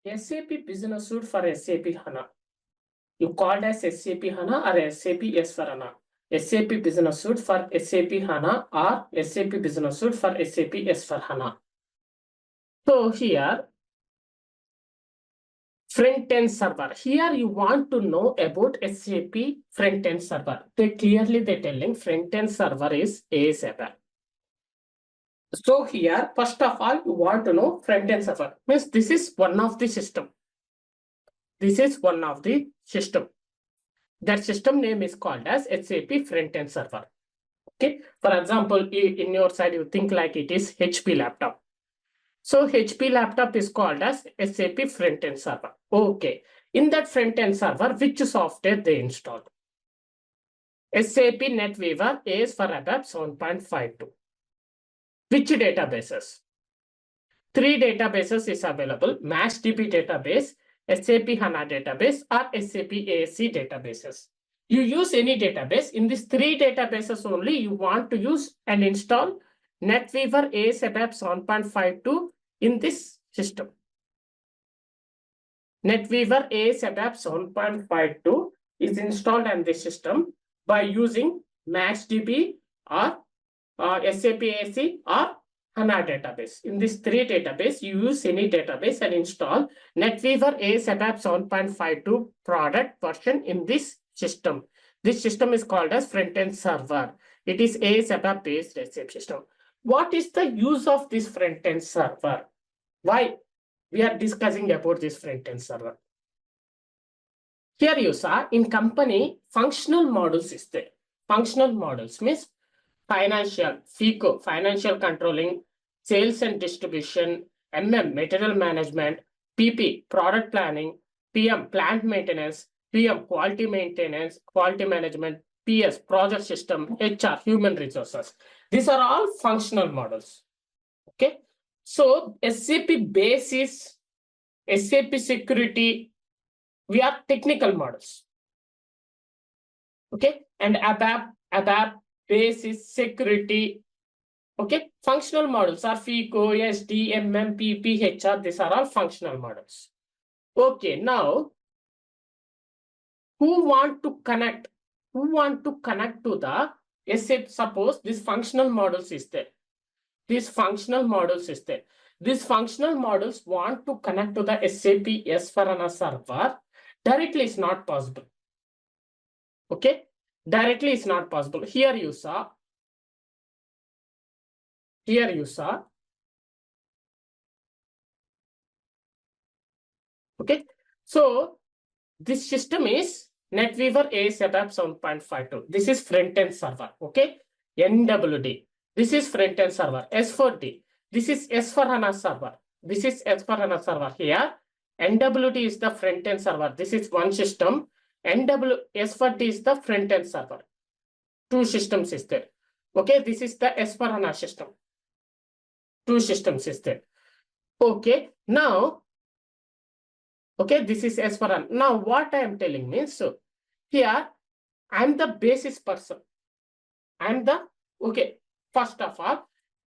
SAP Business Suite for SAP HANA. You called as SAP HANA or SAP S for HANA. SAP Business Suite for SAP HANA or SAP Business Suite for SAP S for HANA. So here, front-end server. Here you want to know about SAP front-end server. They're telling front-end server is ASAP. So here, first of all, you want to know front-end server. Means this is one of the system. This is one of the system. That system name is called as SAP front-end server. Okay. For example, in your side, you think like it is HP laptop. So HP laptop is called as SAP front-end server. Okay. In that front-end server, which software they installed? SAP NetWeaver AS for ABAP 7.52. Which databases? 3 databases is available: MassDB database, SAP HANA database, or SAP ASC databases. You use any database. In these 3 databases only, you want to use and install NetWeaver AS ABAP 7.52 in this system. NetWeaver AS ABAP 7.52 is installed on this system by using MassDB or SAP ASC or HANA database. In this 3 database, you use any database and install NetWeaver AS ABAP 7.52 product version in this system. This system is called as front-end server. It is AS ABAP based SAP system. What is the use of this front-end server? Why we are discussing about this front-end server? Here you saw in company functional models is there. Functional models means financial, FICO, financial controlling, sales and distribution, material management, PP, product planning, PM, plant maintenance, PM, quality maintenance, quality management, PS, project system, HR, human resources. These are all functional models. Okay. So SAP basis, SAP security, we are technical models. Okay. And ABAP basis, security. Okay. Functional models are FICO, SD, PP, HR. These are all functional models. Okay. Now, who want to connect to the SAP? Suppose this functional models is there. These functional models is there. These functional models want to connect to the SAP S/4HANA server. Directly is not possible. Okay. Directly is not possible. Here you saw. Okay. So this system is NetWeaver AS ABAP 7.52. This is front-end server. Okay. NWD. This is front-end server. S4D. This is S/4HANA server. This is S/4HANA server. Here, NWD is the front-end server. This is one system. S4D is the front-end server. 2 systems is there. Okay, this is the S/4HANA system. 2 systems is there. Okay, now, okay, this is S/4HANA. Now, what I am telling means, so here, I am the basis person. I am the, okay, first of all,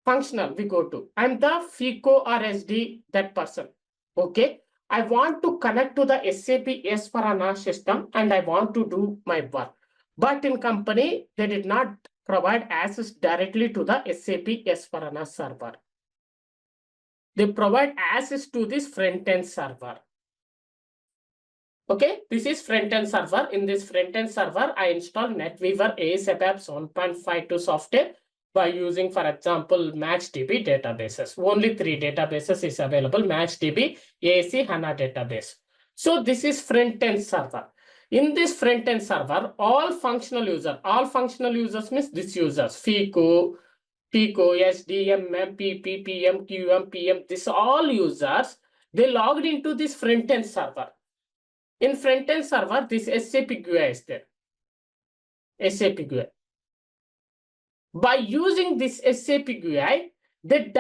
functional, we go to. I am the FICO or SD, that person. Okay, I want to connect to the SAP S/4HANA system and I want to do my work. But in company, they did not provide access directly to the SAP S/4HANA server. They provide access to this front-end server. Okay, this is front-end server. In this front-end server, I install NetWeaver AS ABAP 7.52 software by using, for example, MaxDB databases. Only 3 databases is available: MaxDB, ASC, HANA database. So this is front-end server. In this front-end server, all functional users means this users: FICO, SD, PP, PM, QM, PM. This all users, they logged into this front-end server. In front-end server, this SAP GUI is there. SAP GUI. By using this SAP GUI, they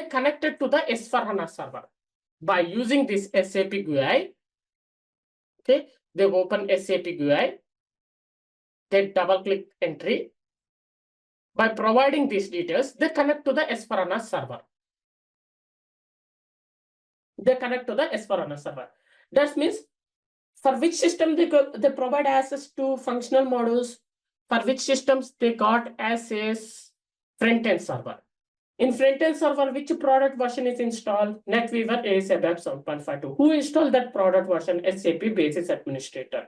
connected to the S/4HANA server. By using this SAP GUI, okay, they open SAP GUI, they double-click entry. By providing these details, they connect to the S/4HANA server. they connect to the S/4HANA server. That means for which system they provide access to functional modules, for which systems they got access front-end server. In front-end server, which product version is installed? NetWeaver ASAP 7.52. Who installed that product version? SAP Basis Administrator.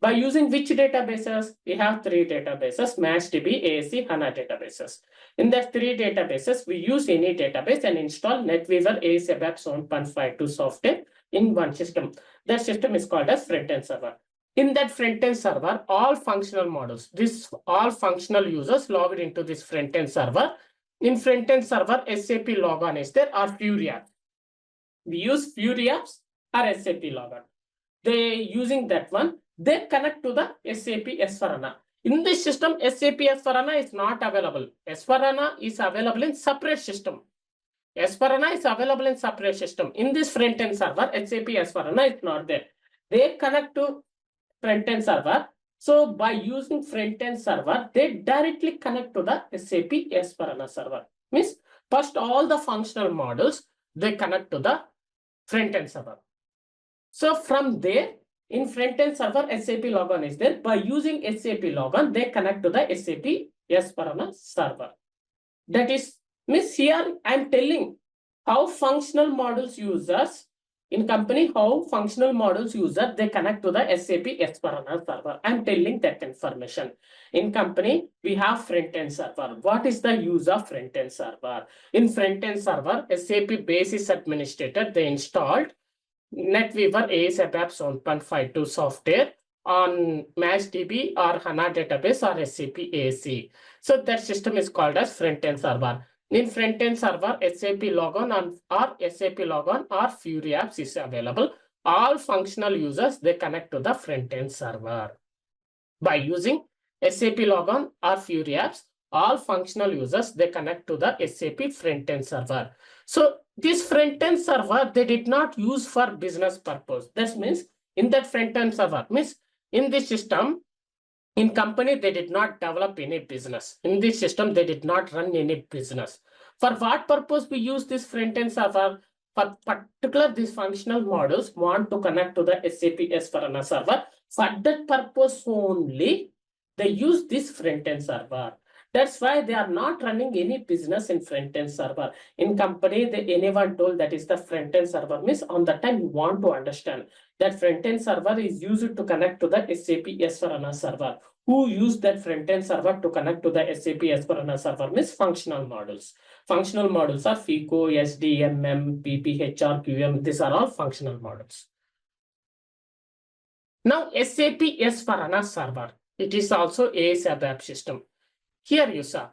By using which databases? We have three databases: MaxDB, ASC, HANA databases. In that three databases, we use any database and install NetWeaver ASAP 7.52 software in one system. That system is called as front-end server. In that front-end server, all functional models, all functional users logged into this front-end server. In front-end server, SAP logon is there or Fury app. We use Fury apps or SAP logon. They using that one, they connect to the SAP S/4HANA. In this system, SAP S/4HANA is not available. S/4HANA is available in separate system. S/4HANA is available in separate system. In this front-end server, SAP S/4HANA is not there. They connect to front-end server. So by using front-end server, they directly connect to the SAP S/4HANA server. Means first all the functional models, they connect to the front-end server. So from there, in front-end server, SAP logon is there. By using SAP logon, they connect to the SAP S/4HANA server. That is, means here I'm telling how functional models users in company, how functional models user, they connect to the SAP S/4HANA server. I'm telling that information. In company, we have front-end server. What is the use of front-end server? In front-end server, SAP Basis Administrator, they installed NetWeaver ASAP 7.52 software on MaxDB or HANA database or SAP ASC. So that system is called as front-end server. In front-end server, SAP logon or SAP logon or Fury apps is available. All functional users, they connect to the front-end server. By using SAP logon or Fury apps, all functional users, they connect to the SAP front-end server. So this front-end server, they did not use for business purpose. That means in that front-end server, means in this system, in company, they did not develop any business. In this system, they did not run any business. For what purpose we use this front-end server? For particular, these functional models want to connect to the SAP S/4HANA server. For that purpose only, they use this front-end server. That's why they are not running any business in front-end server. In company, anyone told that is the front-end server, means on that time you want to understand that front-end server is used to connect to the SAP S/4HANA server. Who use that front-end server to connect to the SAP S/4HANA server? Means functional models. Functional models are FICO, SD, MM, PP, HR, QM. These are all functional models. Now, SAP S/4HANA server. It is also ASAP app system. Here you saw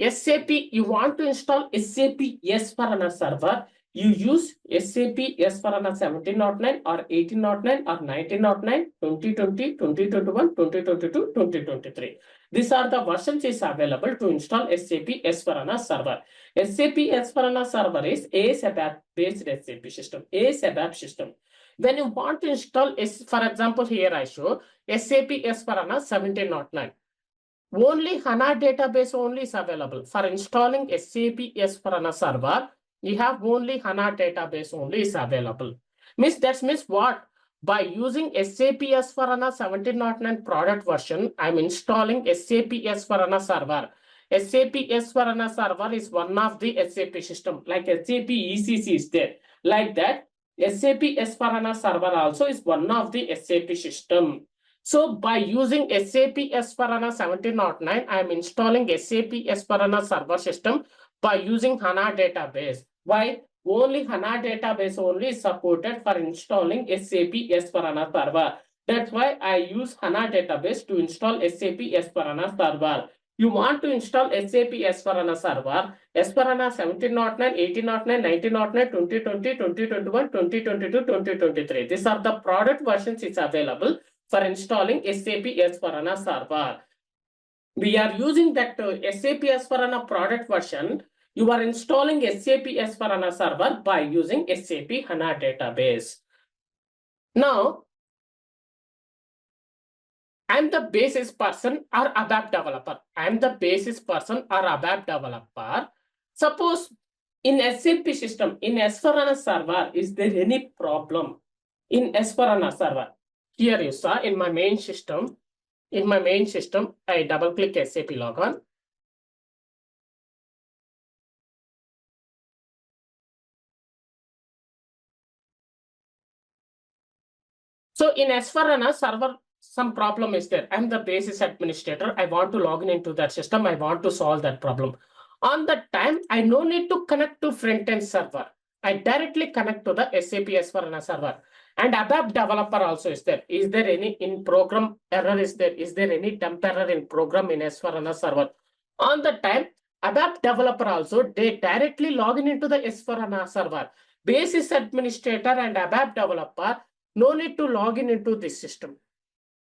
SAP, you want to install SAP S/4HANA server, you use SAP S/4HANA 1709 or 1809 or 1909, 2020, 2021, 2022, 2023. These are the versions is available to install SAP S/4HANA server. SAP S/4HANA server is ASAP app based SAP system, ASAP app system. When you want to install, for example, here I show SAP S/4HANA 1709. Only HANA database only is available. For installing SAP S/4HANA server, you have only HANA database only is available. That means what? By using SAP S/4HANA 1709 product version, I'm installing SAP S/4HANA server. SAP S/4HANA server is one of the SAP system, like SAP ECC is there. Like that, SAP S/4HANA server also is one of the SAP system. So by using SAP S/4HANA 1709, I am installing SAP S/4HANA server system by using HANA database. Why? Only HANA database only is supported for installing SAP S/4HANA server. That's why I use HANA database to install SAP S/4HANA server. You want to install SAP S/4HANA server, S/4HANA 1709, 1809, 1909, 2020, 2021, 2022, 2023. These are the product versions is available for installing SAP S/4HANA server. We are using that SAP S/4HANA product version. You are installing SAP S/4HANA server by using SAP HANA database. Now, I'm the basis person or ABAP developer. I'm the basis person or ABAP developer. Suppose In SAP system, in S/4HANA server, is there any problem in S/4HANA server? Here you saw in my main system. In my main system, I double click SAP logon. So in S/4HANA server, some problem is there. I'm the basis administrator. I want to log into that system. I want to solve that problem. On that time, I no need to connect to front-end server. I directly connect to the SAP S/4HANA server. And ABAP developer also is there. Is there any in program error is there? Is there any dump error in program in S/4HANA server? On the time, ABAP developer also, they directly log into the S/4HANA server. Basis administrator and ABAP developer no need to log into this system.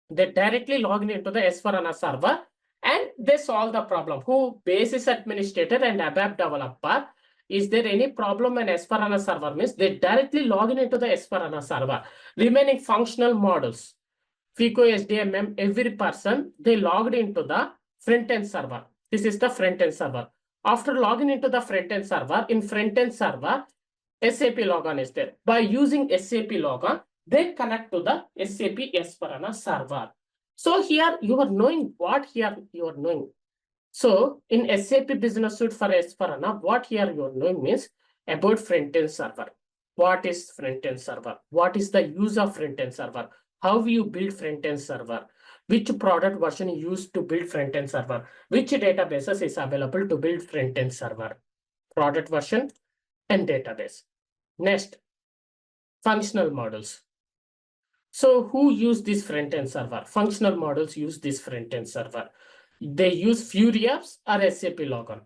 They directly log into the S/4HANA server and they solve the problem. Who? Basis administrator and ABAP developer. Is there any problem in S/4HANA server? Means they directly log into the S/4HANA server. Remaining functional models, FICO, SDMM, every person, they logged into the front-end server. This is the front-end server. After logging into the front-end server, in front-end server, SAP logon is there. By using SAP logon, they connect to the SAP S/4HANA server. So here you are knowing what here you are knowing. So in SAP Business Suite for S/4HANA, what here you are knowing means about front-end server. What is front-end server? What is the use of front-end server? How you build front-end server? Which product version you use to build front-end server? Which databases is available to build front-end server? Product version and database. Next, functional models. So who use this front-end server? Functional models use this front-end server. They use Fury apps or SAP logon.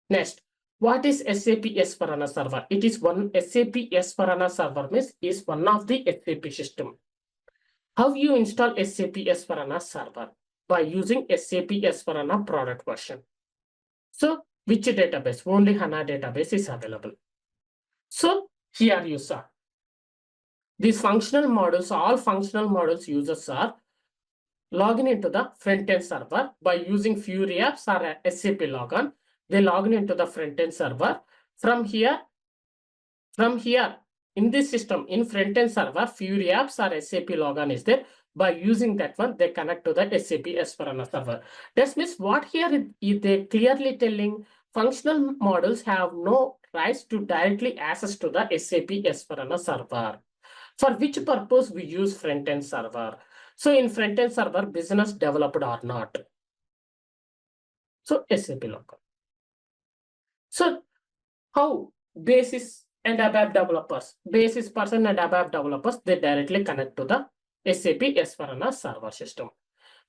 Next, what is SAP S/4HANA server? It is one SAP S/4HANA server means is one of the SAP system. How you install SAP S/4HANA server? By using SAP S/4HANA product version. So which database? Only HANA database is available. So here you saw. These functional models, all functional models users are logging into the front-end server by using Fury apps or SAP logon. They log into the front-end server. From here, in this system, in front-end server, Fury apps or SAP logon is there. By using that one, they connect to the SAP S/4HANA server. That means what here they clearly telling functional models have no rights to directly access to the SAP S/4HANA server. For which purpose we use front-end server? So in front-end server, business developed or not. So SAP logon. So how basis and ABAP developers, basis person and ABAP developers, they directly connect to the SAP S/4HANA server system.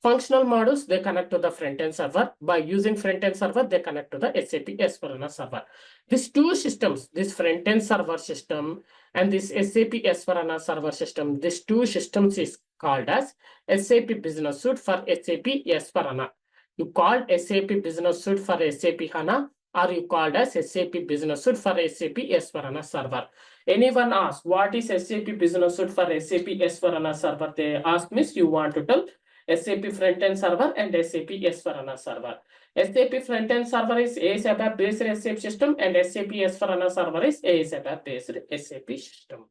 Functional models, they connect to the front-end server. By using front-end server, they connect to the SAP S/4HANA server. These two systems, this front-end server system and this SAP S/4HANA server system, these two systems is called as SAP Business Suite for SAP S/4HANA. You called SAP Business Suite for SAP HANA, or you called as SAP Business Suite for SAP S/4HANA server. Anyone ask what is SAP Business Suite for SAP S/4HANA server? They ask means you want to tell SAP front-end server and SAP S/4HANA server. SAP front-end server is ASAP based SAP system and SAP S/4HANA server is ASAP based SAP system.